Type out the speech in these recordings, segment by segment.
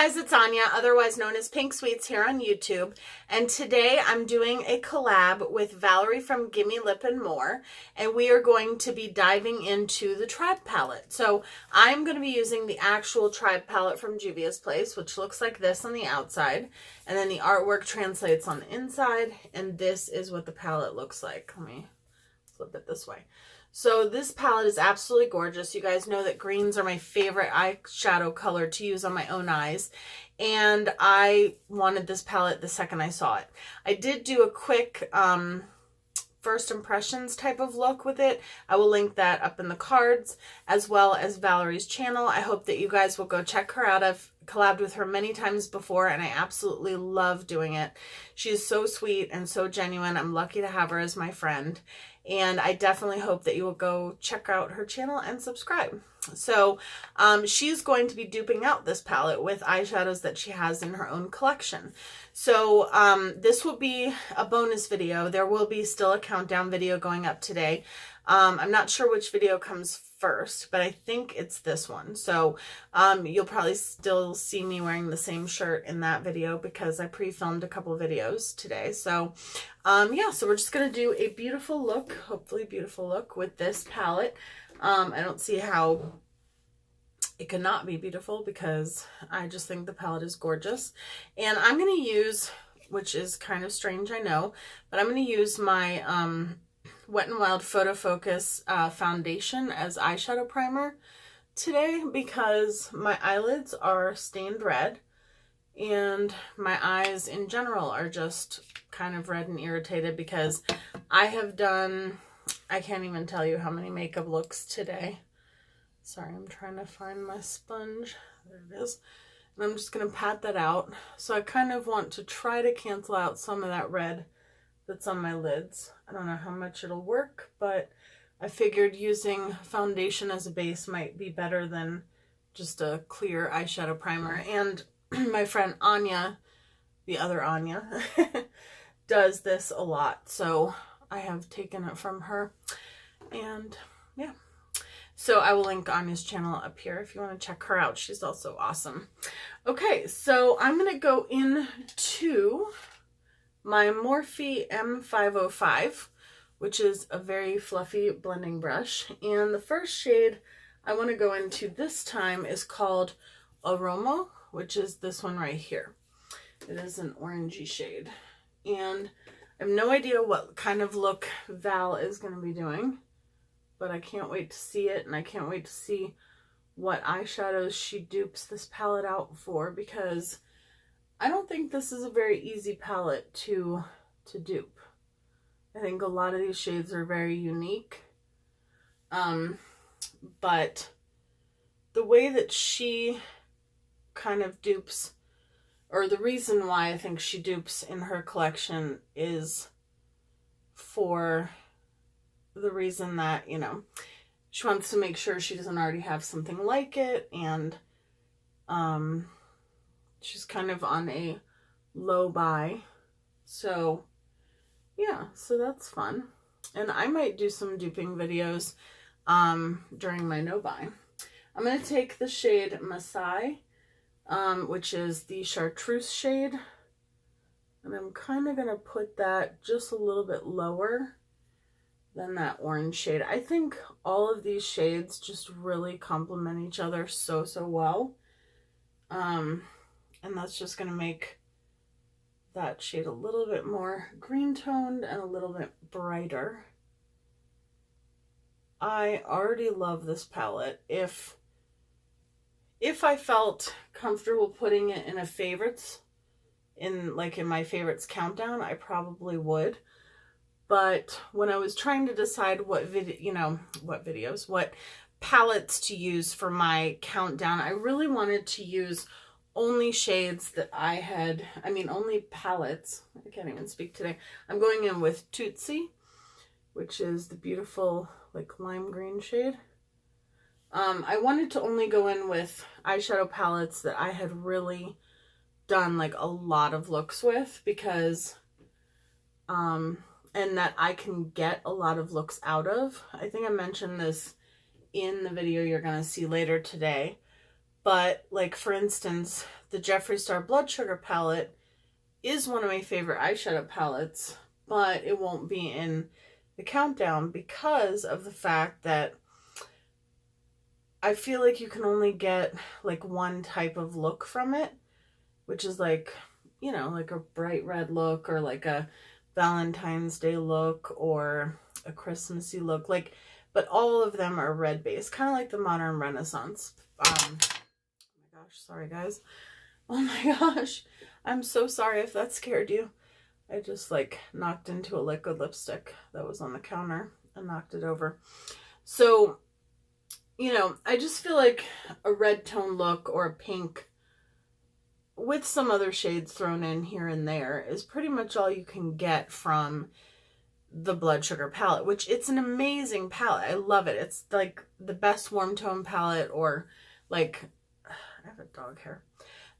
guys, it's Anya, otherwise known as Pink Sweets here on YouTube, and today I'm doing a collab with Valarie from Gimme Lip and More, and we are going to be diving into the Tribe palette. So I'm going to be using the actual Tribe palette from Juvia's place, which looks like this on the outside, and then the artwork translates on the inside, and this is what the palette looks like. Let me flip it this way. So this palette is absolutely gorgeous. You guys know that greens are my favorite eyeshadow color to use on my own eyes. And I wanted this palette the second I saw it. I did do a quick first impressions type of look with it. I will link that up in the cards, as well as Valarie's channel. I hope that you guys will go check her out. I've collabed with her many times before, and I absolutely love doing it. She is so sweet and so genuine. I'm lucky to have her as my friend. And I definitely hope that you will go check out her channel and subscribe. So she's going to be duping out this palette with eyeshadows that she has in her own collection. So this will be a bonus video. There will be still a countdown video going up today. I'm not sure which video comes first, but I think it's this one. So you'll probably still see me wearing the same shirt in that video because I pre-filmed a couple videos today. So yeah, so we're just going to do a beautiful look, hopefully beautiful look with this palette. I don't see how it could not be beautiful because I just think the palette is gorgeous. And I'm going to use, which is kind of strange, I know, but I'm going to use my Wet n Wild Photo Focus foundation as eyeshadow primer today because my eyelids are stained red and my eyes in general are just kind of red and irritated because I have done, I can't even tell you how many makeup looks today. Sorry, I'm trying to find my sponge. There it is. And I'm just going to pat that out. So I kind of want to try to cancel out some of that red that's on my lids. I don't know how much it'll work, but I figured using foundation as a base might be better than just a clear eyeshadow primer. And my friend Anya, the other Anya, does this a lot. So I have taken it from her. And yeah. So I will link Anya's channel up here if you want to check her out. She's also awesome. Okay, so I'm going to go into my Morphe M505, which is a very fluffy blending brush. And the first shade I want to go into this time is called Aroma, which is this one right here. It is an orangey shade. And I have no idea what kind of look Val is going to be doing, but I can't wait to see it, and I can't wait to see what eyeshadows she dupes this palette out for, because I don't think this is a very easy palette to dupe. I think a lot of these shades are very unique, but the way that she kind of dupes, or the reason why I think she dupes in her collection is for the reason that, you know, she wants to make sure she doesn't already have something like it, and she's kind of on a low buy. So yeah, so that's fun. And I might do some duping videos during my no buy. I'm going to take the shade Masai, which is the chartreuse shade, and I'm kind of going to put that just a little bit lower than that orange shade. I think all of these shades just really complement each other so well. And that's just going to make that shade a little bit more green toned and a little bit brighter. I already love this palette. If I felt comfortable putting it in a favorites, in my favorites countdown, I probably would. But when I was trying to decide what palettes to use for my countdown, I really wanted to use only shades that I had, only palettes. I can't even speak today. I'm going in with Tootsie, which is the beautiful lime green shade. I wanted to only go in with eyeshadow palettes that I had really done a lot of looks with, because and that I can get a lot of looks out of. I think I mentioned this in the video you're going to see later today. But for instance, the Jeffree Star Blood Sugar palette is one of my favorite eyeshadow palettes, but it won't be in the countdown because of the fact that I feel like you can only get like one type of look from it, which is like, you know, like a bright red look or like a Valentine's Day look or a Christmassy look. Like, but all of them are red based, kind of like the Modern Renaissance. Oh my gosh, sorry guys. Oh my gosh. I'm so sorry if that scared you. I just like knocked into a liquid lipstick that was on the counter and knocked it over. So, you know, I just feel like a red tone look or a pink with some other shades thrown in here and there is pretty much all you can get from the Blood Sugar palette, which it's an amazing palette. I love it. It's like the best warm tone palette, or like, I have a dog hair.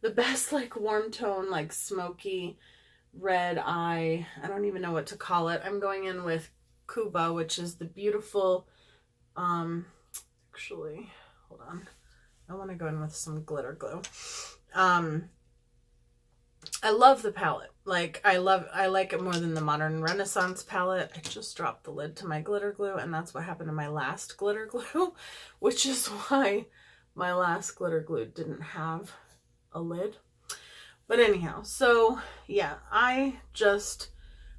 The best like warm tone, like smoky red eye. I don't even know what to call it. I'm going in with Cuba, which is the beautiful, actually, hold on. I want to go in with some glitter glue. I love the palette. Like, I like it more than the Modern Renaissance palette. I just dropped the lid to my glitter glue, and that's what happened to my last glitter glue, which is why my last glitter glue didn't have a lid. But anyhow, so yeah, I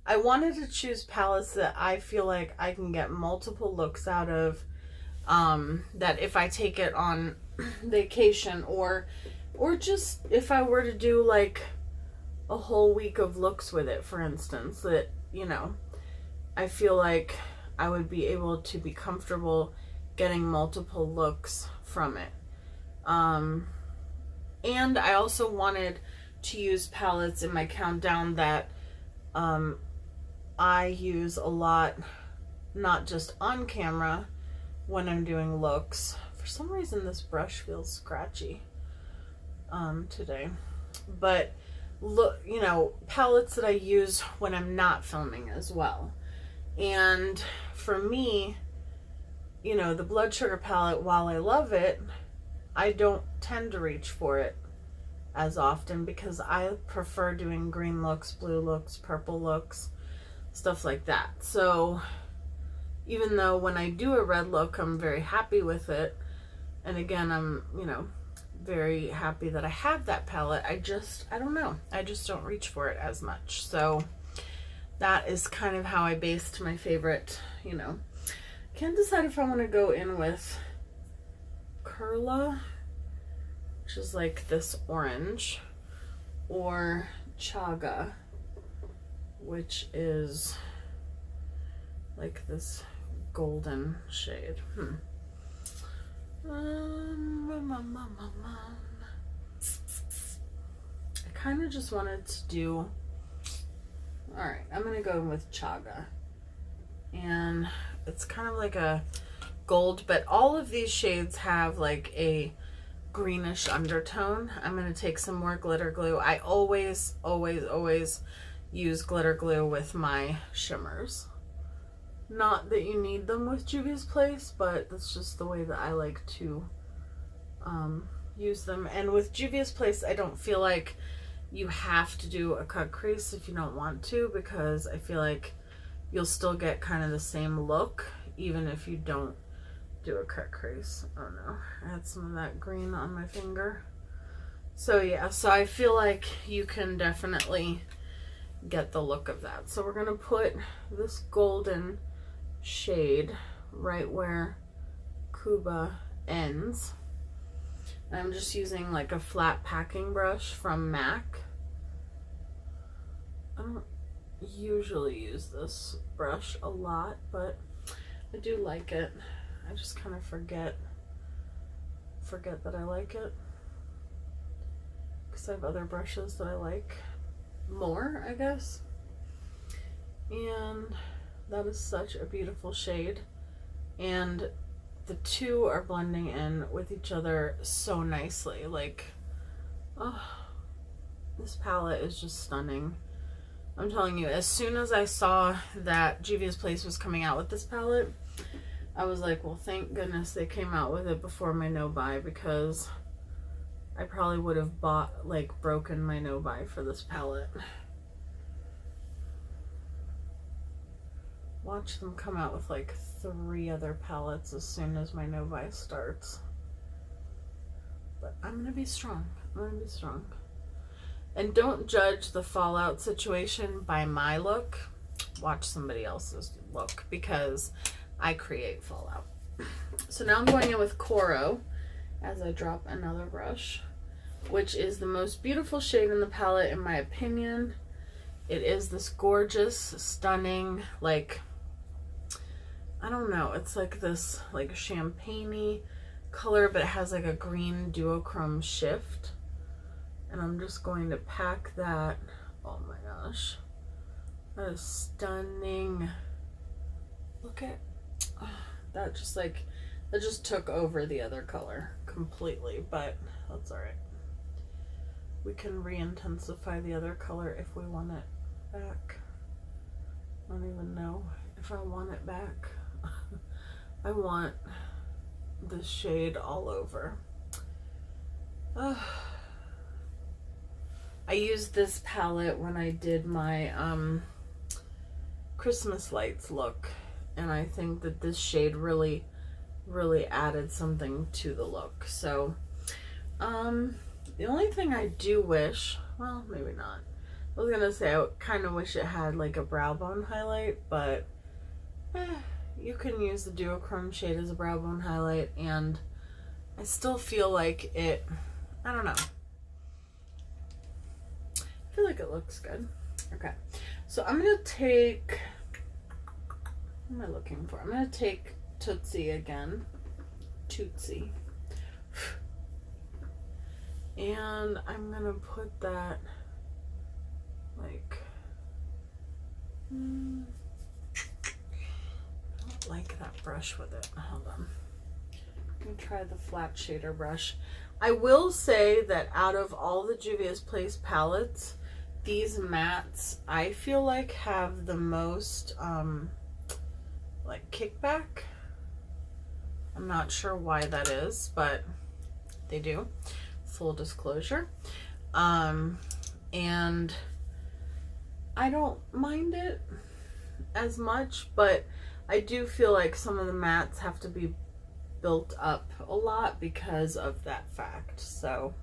wanted to choose palettes that I feel like I can get multiple looks out of, that if I take it on vacation or just if I were to do like a whole week of looks with it, for instance, that, you know, I feel like I would be able to be comfortable getting multiple looks from it. And I also wanted to use palettes in my countdown that I use a lot, not just on camera when I'm doing looks. For some reason this brush feels scratchy today, but look, you know, palettes that I use when I'm not filming as well. And for me, you know, the Blood Sugar palette, while I love it, I don't tend to reach for it as often because I prefer doing green looks, blue looks, purple looks, stuff like that. I even though when I do a red look, I'm very happy with it. And again, I'm, you know, very happy that I have that palette. I don't know. I just don't reach for it as much. So that is kind of how I based my favorite, you know. Can't decide if I want to go in with Curla, which is like this orange, or Chaga, which is like this golden shade. I kind of just wanted to do, all right, I'm gonna go in with Chaga, and it's kind of like a gold, but all of these shades have like a greenish undertone. I'm gonna take some more glitter glue. I always use glitter glue with my shimmers. Not that you need them with Juvia's Place, but that's just the way that I like to use them. And with Juvia's Place, I don't feel like you have to do a cut crease if you don't want to, because I feel like you'll still get kind of the same look even if you don't do a cut crease. Oh no, I had some of that green on my finger. So yeah, so I feel like you can definitely get the look of that. So we're gonna put this golden shade right where Cuba ends. And I'm just using like a flat packing brush from MAC. I don't usually use this brush a lot, but I do like it. I just kind of forget that I like it, because I have other brushes that I like more, I guess. And that is such a beautiful shade, and the two are blending in with each other so nicely. Like, oh, this palette is just stunning. I'm telling you, as soon as I saw that Juvia's Place was coming out with this palette, I was like, well, thank goodness they came out with it before my no buy, because I probably would have bought, like, broken my no-buy for this palette. Watch them come out with like 3 other palettes as soon as my no-buy starts. But I'm gonna be strong. I'm gonna be strong. And don't judge the fallout situation by my look. Watch somebody else's look, because I create fallout. So now I'm going in with Coro as I drop another brush, which is the most beautiful shade in the palette in my opinion. It is this gorgeous, stunning, like, I don't know, it's like this like champagne-y color, but it has like a green duochrome shift. And I'm just going to pack that. Oh my gosh. That is stunning. Look at that, just like, that just took over the other color completely, but that's all right. We can re-intensify the other color if we want it back. I don't even know if I want it back. I want this shade all over. I used this palette when I did my Christmas lights look, and I think that this shade really added something to the look. So the only thing I do wish, well, maybe not, I was gonna say I kind of wish it had like a brow bone highlight, but you can use the duochrome shade as a brow bone highlight, and I still feel like it, I don't know, I feel like it looks good. Okay, so I'm gonna take, what am I looking for? I'm gonna take Tootsie again, Tootsie, and I'm gonna put that like, I don't like that brush with it. Hold on. Let me try the flat shader brush. I will say that out of all the Juvia's Place palettes, these mattes I feel like have the most like kickback. I'm not sure why that is, but they do. Full disclosure. And I don't mind it as much, but I do feel like some of the mattes have to be built up a lot because of that fact. So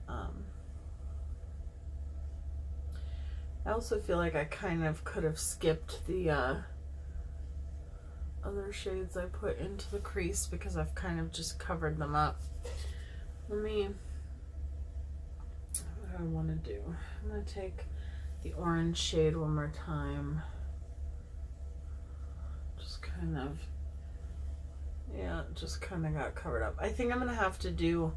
I also feel like I kind of could have skipped the other shades I put into the crease because I've kind of just covered them up. Let me, what do I want to do? I'm going to take the orange shade one more time. Just kind of, yeah, just kind of got covered up. I think I'm going to have to do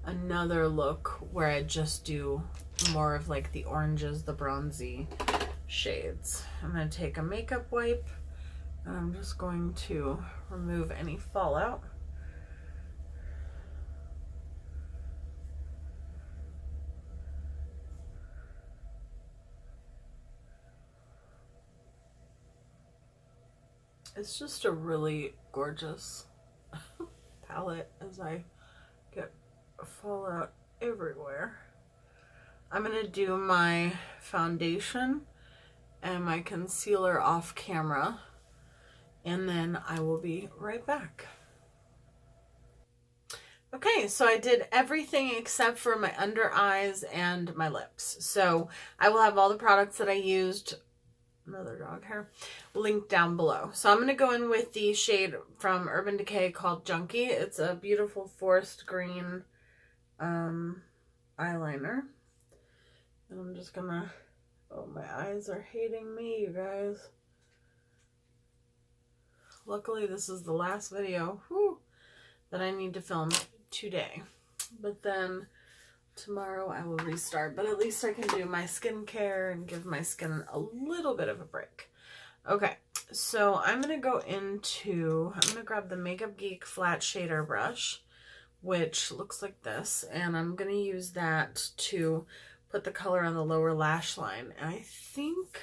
another look where I just do more of like the oranges, the bronzy shades. I'm going to take a makeup wipe and I'm just going to remove any fallout. It's just a really gorgeous palette as I get fallout everywhere. I'm going to do my foundation and my concealer off camera, and then I will be right back. Okay, so I did everything except for my under eyes and my lips. So I will have all the products that I used, another dog hair, linked down below. So I'm going to go in with the shade from Urban Decay called Junkie. It's a beautiful forest green eyeliner. And I'm just going to, oh, my eyes are hating me, you guys. Luckily, this is the last video that I need to film today. But then tomorrow I will restart. But at least I can do my skincare and give my skin a little bit of a break. Okay, so I'm going to go into, I'm going to grab the Makeup Geek flat shader brush, which looks like this. And I'm going to use that to put the color on the lower lash line. And I think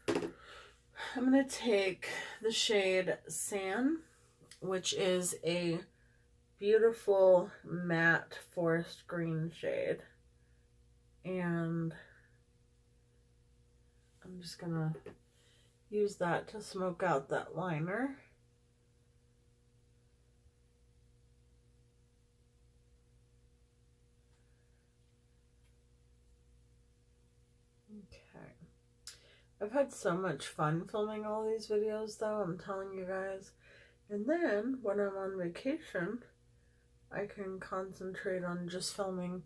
I'm going to take the shade San, which is a beautiful matte forest green shade. And I'm just gonna use that to smoke out that liner. Okay. I've had so much fun filming all these videos though, I'm telling you guys. And then when I'm on vacation, I can concentrate on just filming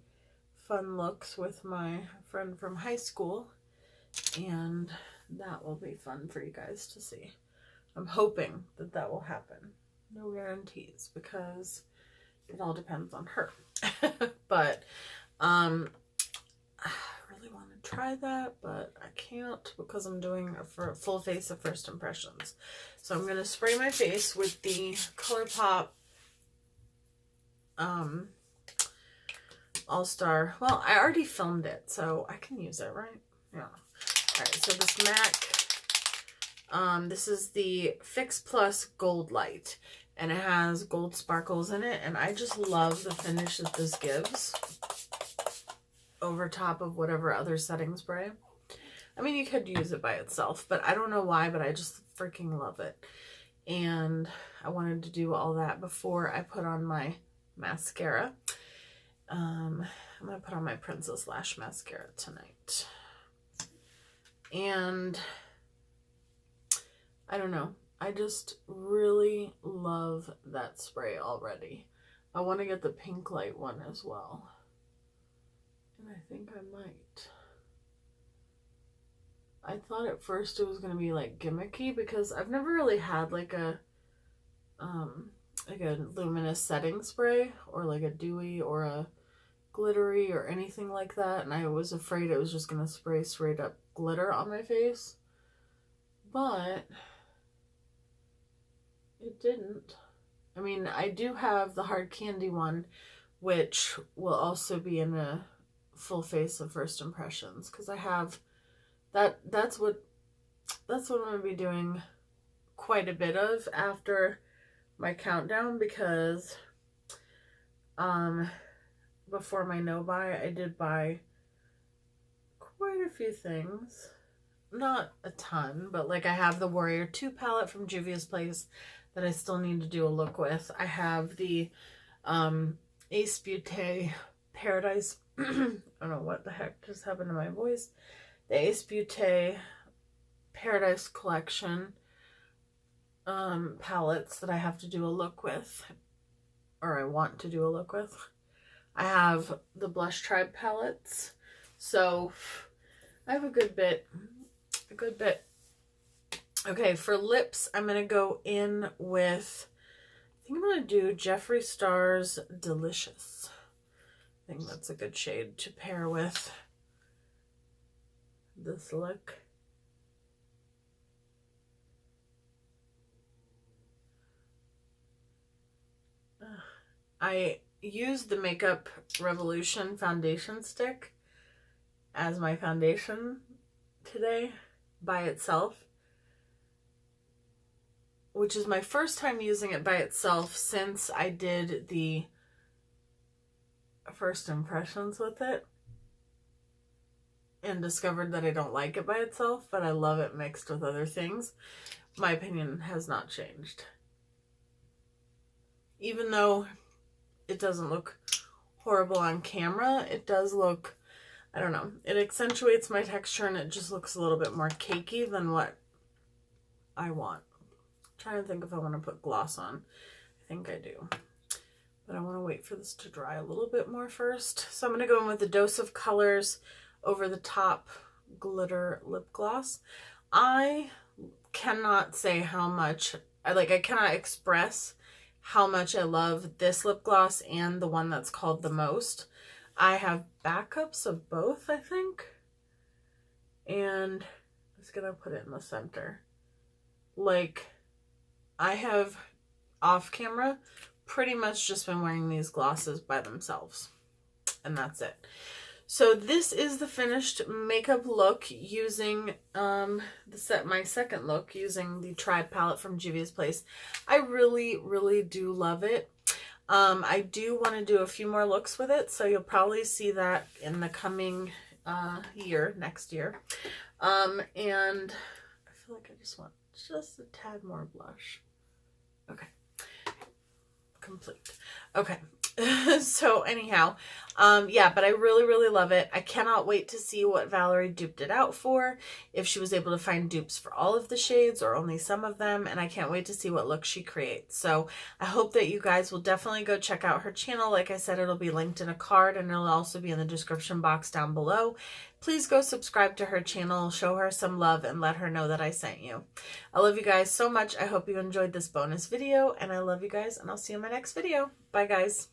fun looks with my friend from high school, and that will be fun for you guys to see. I'm hoping that that will happen. No guarantees, because it all depends on her. But I really want to try that, but I can't because I'm doing a full face of first impressions. So I'm going to spray my face with the ColourPop All-Star. Well, I already filmed it, so I can use it, right? Yeah. Alright, so this MAC, this is the Fix Plus Gold Light, and it has gold sparkles in it, and I just love the finish that this gives over top of whatever other setting spray. I mean, you could use it by itself, but I don't know why, but I just freaking love it. And I wanted to do all that before I put on my mascara. I'm going to put on my Princess Lash mascara tonight. And I don't know. I just really love that spray already. I want to get the pink light one as well. And I think I might. I thought at first it was going to be like gimmicky because I've never really had like a luminous setting spray or like a dewy or a glittery or anything like that, and I was afraid it was just going to spray straight up glitter on my face, but it didn't. I mean, I do have the hard candy one, which will also be in a full face of first impressions, because I have that's what I'm going to be doing quite a bit of after my countdown, because before my no buy, I did buy quite a few things. Not a ton, but like I have the Warrior 2 palette from Juvia's place that I still need to do a look with. I have the Ace Beauté Paradise, I don't know what the heck just happened to my voice. The Ace Beauté Paradise Collection palettes that I have to do a look with, or I want to do a look with. I have the Blush Tribe palettes, so I have a good bit. Okay, for lips, I'm going to go in with, I think I'm going to do Jeffree Star's Delicious. I think that's a good shade to pair with this look. I used the Makeup Revolution foundation stick as my foundation today by itself, which is my first time using it by itself since I did the first impressions with it and discovered that I don't like it by itself, but I love it mixed with other things. My opinion has not changed. Even though it doesn't look horrible on camera, it does look, I don't know, it accentuates my texture and it just looks a little bit more cakey than what I want. I'm trying to think if I want to put gloss on. I think I do. But I want to wait for this to dry a little bit more first. So I'm going to go in with a Dose of Colors Over the Top Glitter Lip Gloss. I cannot say how much, I cannot express how much I love this lip gloss and the one that's called The Most. I have backups of both, I think. And I'm just going to put it in the center. Like, I have off camera pretty much just been wearing these glosses by themselves. And that's it. So this is the finished makeup look using my second look using the Tribe palette from Juvia's place. I really, really do love it. I do want to do a few more looks with it, so you'll probably see that in the coming year, next year. And I feel like I just want just a tad more blush. Okay. Complete. Okay. So anyhow, yeah, but I really, really love it. I cannot wait to see what Valarie duped it out for, if she was able to find dupes for all of the shades or only some of them, and I can't wait to see what look she creates. So I hope that you guys will definitely go check out her channel. Like I said, it'll be linked in a card, and it'll also be in the description box down below. Please go subscribe to her channel, show her some love, and let her know that I sent you. I love you guys so much. I hope you enjoyed this bonus video, and I love you guys, and I'll see you in my next video. Bye, guys.